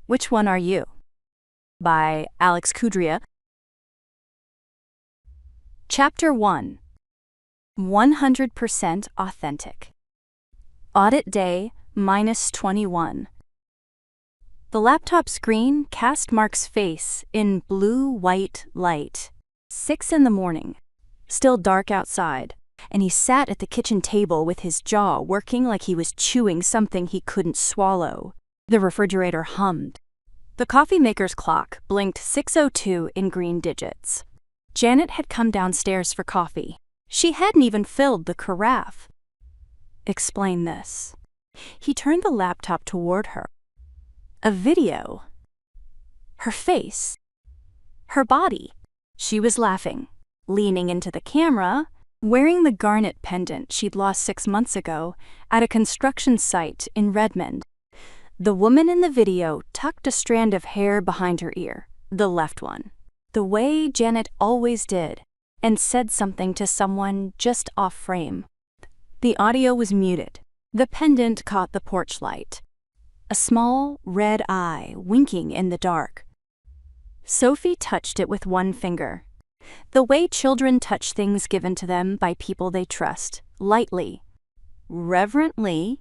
Which One Are You? By Alex Kudria. Chapter 1. 100% Authentic. Audit Day -21. The laptop screen cast Mark's face in blue-white light. 6 in the morning. Still dark outside, and he sat at the kitchen table with his jaw working like he was chewing something he couldn't swallow. The refrigerator hummed. The coffee maker's clock blinked 6:02 in green digits. Janet had come downstairs for coffee. She hadn't even filled the carafe. Explain this. He turned the laptop toward her. A video. Her face. Her body. She was laughing, leaning into the camera, wearing the garnet pendant she'd lost 6 months ago at a construction site in Redmond. The woman in the video tucked a strand of hair behind her ear, the left one, the way Janet always did, and said something to someone just off frame. The audio was muted. The pendant caught the porch light. A small, red eye winking in the dark. Sophie touched it with one finger. The way children touch things given to them by people they trust, lightly, reverently,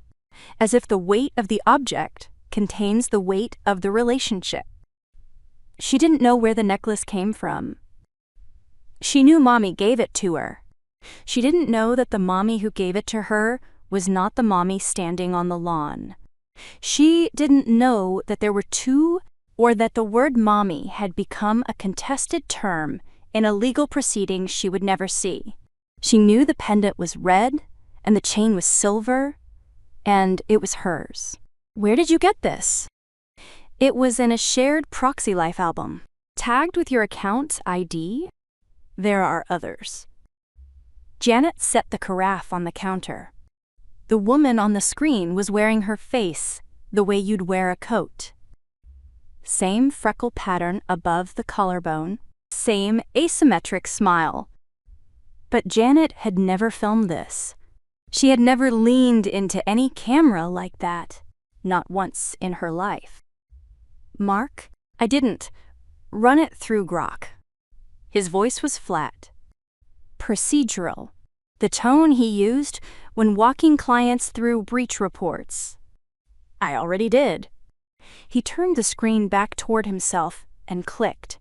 as if the weight of the object contains the weight of the relationship. She didn't know where the necklace came from. She knew Mommy gave it to her. She didn't know that the mommy who gave it to her was not the mommy standing on the lawn. She didn't know that there were two, or that the word mommy had become a contested term in a legal proceeding she would never see. She knew the pendant was red, and the chain was silver, and it was hers. Where did you get this? It was in a shared Proxy Life album. Tagged with your account ID? There are others. Janet set the carafe on the counter. The woman on the screen was wearing her face the way you'd wear a coat. Same freckle pattern above the collarbone, same asymmetric smile. But Janet had never filmed this. She had never leaned into any camera like that, not once in her life. Mark, I didn't. Run it through Grok. His voice was flat. Procedural. The tone he used when walking clients through breach reports. I already did. He turned the screen back toward himself and clicked.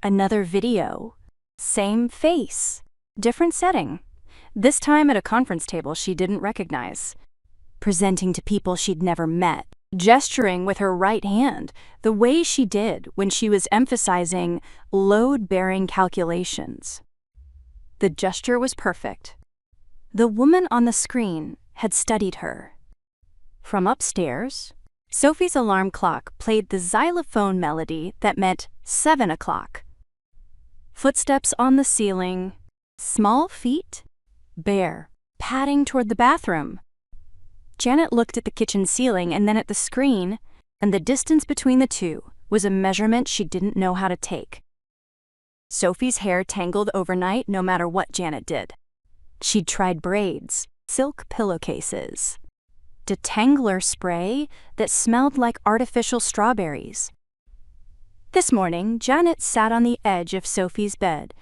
Another video. Same face. Different setting. This time at a conference table she didn't recognize. Presenting to people she'd never met. Gesturing with her right hand, the way she did when she was emphasizing load-bearing calculations. The gesture was perfect. The woman on the screen had studied her. From upstairs, Sophie's alarm clock played the xylophone melody that meant 7 o'clock. Footsteps on the ceiling, small feet, bare, padding toward the bathroom. Janet looked at the kitchen ceiling and then at the screen, and the distance between the two was a measurement she didn't know how to take. Sophie's hair tangled overnight no matter what Janet did. She'd tried braids, silk pillowcases, detangler spray that smelled like artificial strawberries. This morning, Janet sat on the edge of Sophie's bed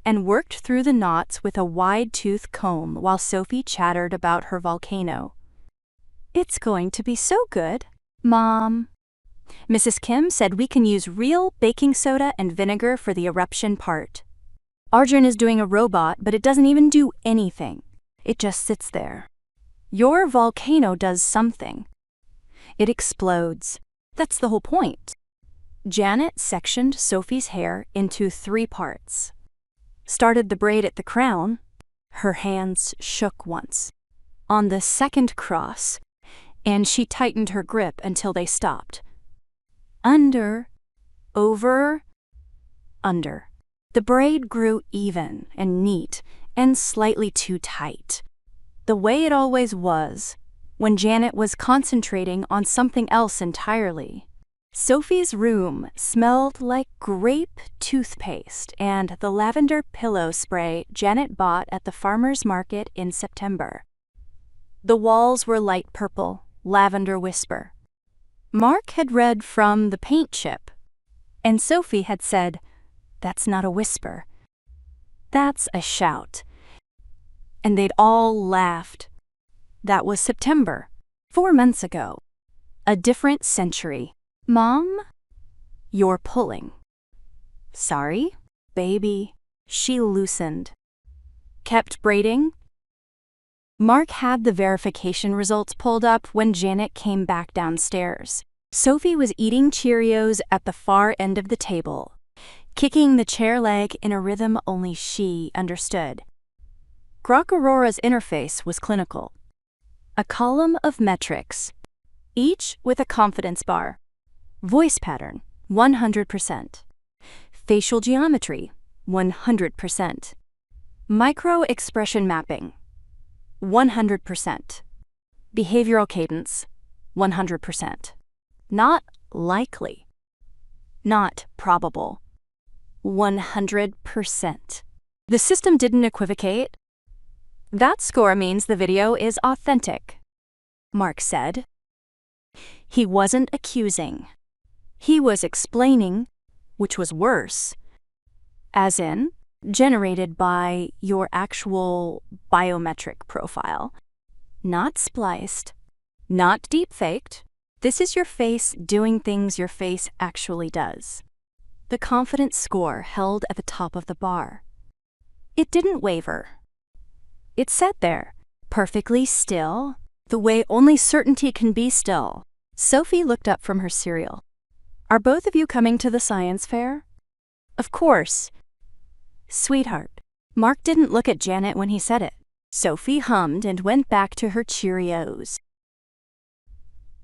and worked through the knots with a wide-tooth comb while Sophie chattered about her volcano. It's going to be so good, Mom. Mrs. Kim said we can use real baking soda and vinegar for the eruption part. Arjun is doing a robot, but it doesn't even do anything. It just sits there. Your volcano does something. It explodes. That's the whole point. Janet sectioned Sophie's hair into 3 parts. Started the braid at the crown. Her hands shook once. On the second cross, and she tightened her grip until they stopped. Under, over, under. The braid grew even and neat and slightly too tight. The way it always was, when Janet was concentrating on something else entirely. Sophie's room smelled like grape toothpaste and the lavender pillow spray Janet bought at the farmer's market in September. The walls were light purple, lavender whisper. Mark had read from the paint chip, and Sophie had said, "That's not a whisper. That's a shout." And they'd all laughed. That was September, 4 months ago. A different century. "Mom, you're pulling." "Sorry, baby." She loosened. Kept braiding. Mark had the verification results pulled up when Janet came back downstairs. Sophie was eating Cheerios at the far end of the table, kicking the chair leg in a rhythm only she understood. Grok Aurora's interface was clinical. A column of metrics, each with a confidence bar. Voice pattern, 100%. Facial geometry, 100%. Micro-expression mapping, 100%. Behavioral cadence, 100%. Not likely. Not probable. 100%. The system didn't equivocate. "That score means the video is authentic," Mark said. He wasn't accusing. He was explaining, which was worse. As in, generated by your actual biometric profile. Not spliced. Not deepfaked. This is your face doing things your face actually does. The confidence score held at the top of the bar. It didn't waver. It sat there, perfectly still, the way only certainty can be still. Sophie looked up from her cereal. "Are both of you coming to the science fair?" "Of course." "Sweetheart." Mark didn't look at Janet when he said it. Sophie hummed and went back to her Cheerios.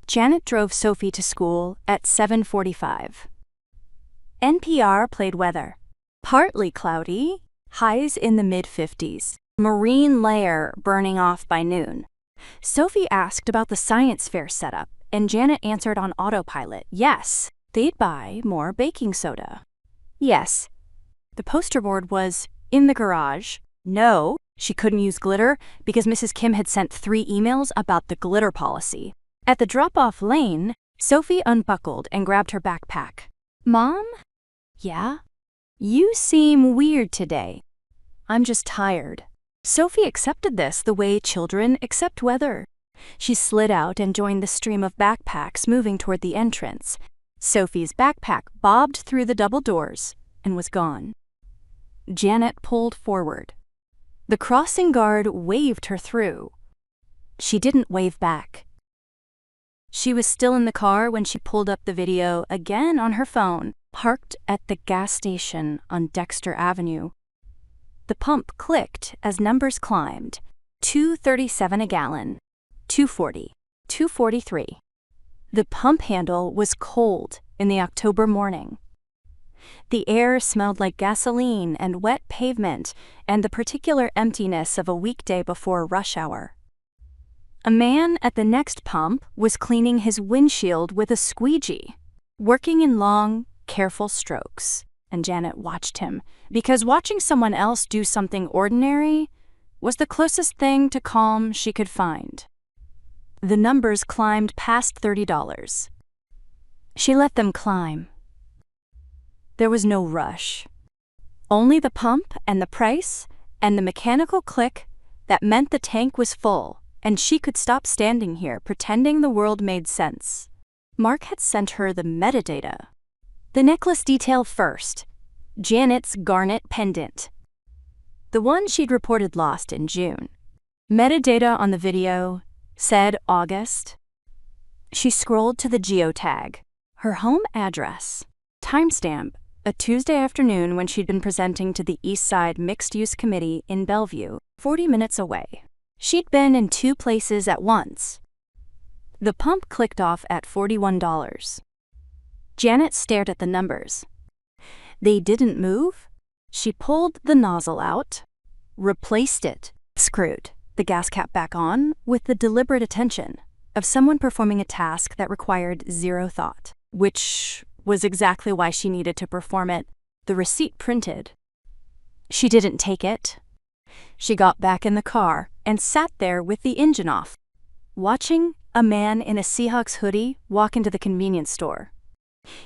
Janet drove Sophie to school at 7:45. NPR played weather. Partly cloudy, highs in the mid-50s. Marine layer burning off by noon. Sophie asked about the science fair setup, and Janet answered on autopilot, yes, they'd buy more baking soda. Yes. The poster board was in the garage. No, she couldn't use glitter because Mrs. Kim had sent 3 emails about the glitter policy. At the drop-off lane, Sophie unbuckled and grabbed her backpack. "Mom?" "Yeah?" "You seem weird today." "I'm just tired." Sophie accepted this the way children accept weather. She slid out and joined the stream of backpacks moving toward the entrance. Sophie's backpack bobbed through the double doors and was gone. Janet pulled forward. The crossing guard waved her through. She didn't wave back. She was still in the car when she pulled up the video again on her phone, parked at the gas station on Dexter Avenue. The pump clicked as numbers climbed. $2.37 a gallon, $2.40, $2.43. The pump handle was cold in the October morning. The air smelled like gasoline and wet pavement and the particular emptiness of a weekday before rush hour. A man at the next pump was cleaning his windshield with a squeegee, working in long, careful strokes, and Janet watched him, because watching someone else do something ordinary was the closest thing to calm she could find. The numbers climbed past $30. She let them climb. There was no rush. Only the pump and the price and the mechanical click that meant the tank was full and she could stop standing here pretending the world made sense. Mark had sent her the metadata. The necklace detail first. Janet's garnet pendant. The one she'd reported lost in June. Metadata on the video said August. She scrolled to the geotag. Her home address. Timestamp, a Tuesday afternoon when she'd been presenting to the East Side Mixed Use Committee in Bellevue, 40 minutes away. She'd been in 2 places at once. The pump clicked off at $41. Janet stared at the numbers. They didn't move. She pulled the nozzle out, replaced it, screwed the gas cap back on with the deliberate attention of someone performing a task that required zero thought, which was exactly why she needed to perform it. The receipt printed. She didn't take it. She got back in the car and sat there with the engine off, watching a man in a Seahawks hoodie walk into the convenience store.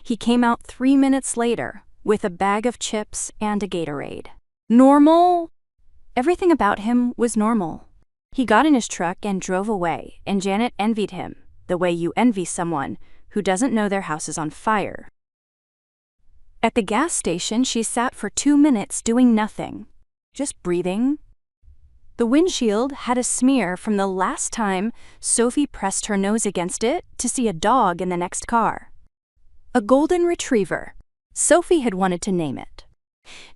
He came out 3 minutes later with a bag of chips and a Gatorade. Normal? Everything about him was normal. He got in his truck and drove away, and Janet envied him, the way you envy someone who doesn't know their house is on fire. At the gas station, she sat for 2 minutes doing nothing, just breathing. The windshield had a smear from the last time Sophie pressed her nose against it to see a dog in the next car. A golden retriever. Sophie had wanted to name it.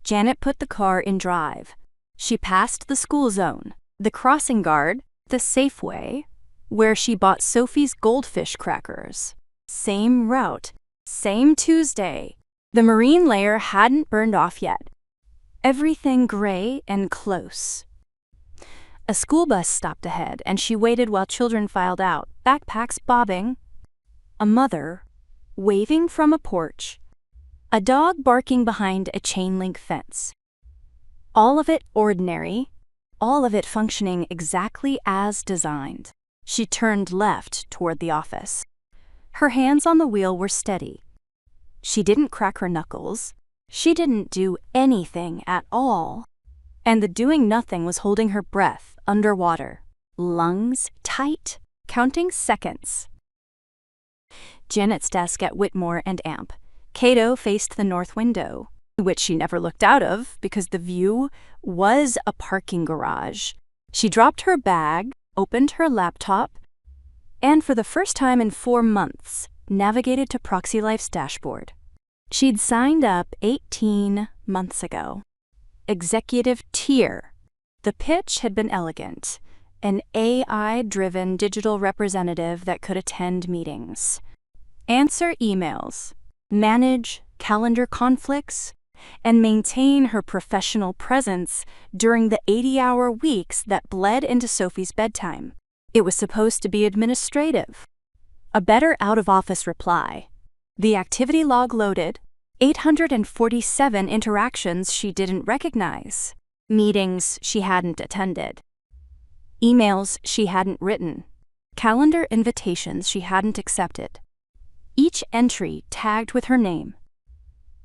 Janet put the car in drive. She passed the school zone, the crossing guard, the Safeway, where she bought Sophie's goldfish crackers. Same route, same Tuesday. The marine layer hadn't burned off yet. Everything gray and close. A school bus stopped ahead, and she waited while children filed out, backpacks bobbing. A mother waving from a porch. A dog barking behind a chain-link fence. All of it ordinary, all of it functioning exactly as designed. She turned left toward the office. Her hands on the wheel were steady. She didn't crack her knuckles. She didn't do anything at all. And the doing nothing was holding her breath underwater, lungs tight, counting seconds. Janet's desk at Whitmore and Amp. Cato faced the north window, which she never looked out of because the view was a parking garage. She dropped her bag, opened her laptop, and for the first time in 4 months, navigated to ProxyLife's dashboard. She'd signed up 18 months ago. Executive tier. The pitch had been elegant. An AI-driven digital representative that could attend meetings, answer emails, manage calendar conflicts, and maintain her professional presence during the 80-hour weeks that bled into Sophie's bedtime. It was supposed to be administrative. A better out-of-office reply. The activity log loaded. 847 interactions she didn't recognize. Meetings she hadn't attended. Emails she hadn't written. Calendar invitations she hadn't accepted. Each entry tagged with her name.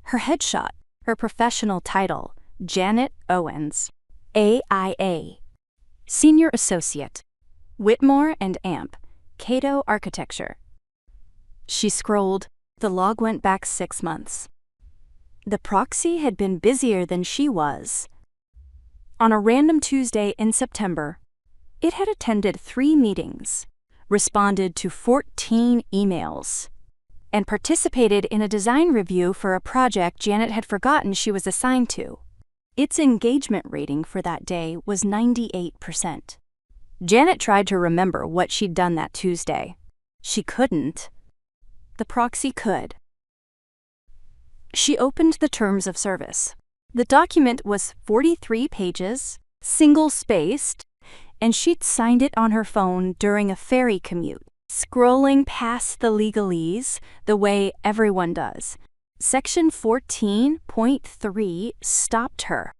Her headshot, her professional title, Janet Owens, AIA. Senior Associate, Whitmore and Amp, Cato Architecture. She scrolled. The log went back 6 months. The proxy had been busier than she was. On a random Tuesday in September, it had attended 3 meetings, responded to 14 emails, and participated in a design review for a project Janet had forgotten she was assigned to. Its engagement rating for that day was 98%. Janet tried to remember what she'd done that Tuesday. She couldn't. The proxy could. She opened the terms of service. The document was 43 pages, single-spaced, and she'd signed it on her phone during a ferry commute, scrolling past the legalese the way everyone does. Section 14.3 stopped her.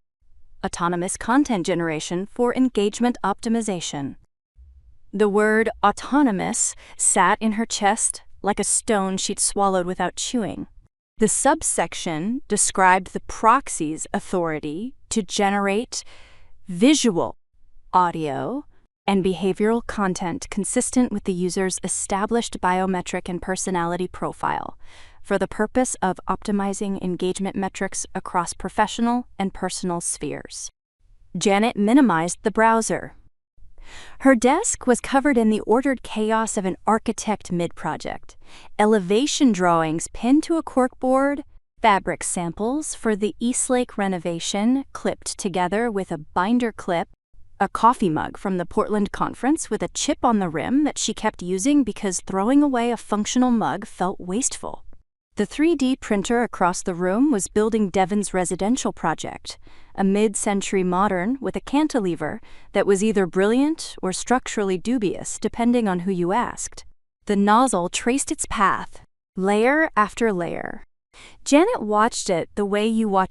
Autonomous content generation for engagement optimization. The word autonomous sat in her chest like a stone she'd swallowed without chewing. The subsection described the proxy's authority to generate visual, audio, and behavioral content consistent with the user's established biometric and personality profile for the purpose of optimizing engagement metrics across professional and personal spheres. Janet minimized the browser. Her desk was covered in the ordered chaos of an architect mid-project. Elevation drawings pinned to a corkboard, fabric samples for the Eastlake renovation clipped together with a binder clip, a coffee mug from the Portland conference with a chip on the rim that she kept using because throwing away a functional mug felt wasteful. The 3D printer across the room was building Devon's residential project, a mid-century modern with a cantilever that was either brilliant or structurally dubious depending on who you asked. The nozzle traced its path, layer after layer. Janet watched it the way you watch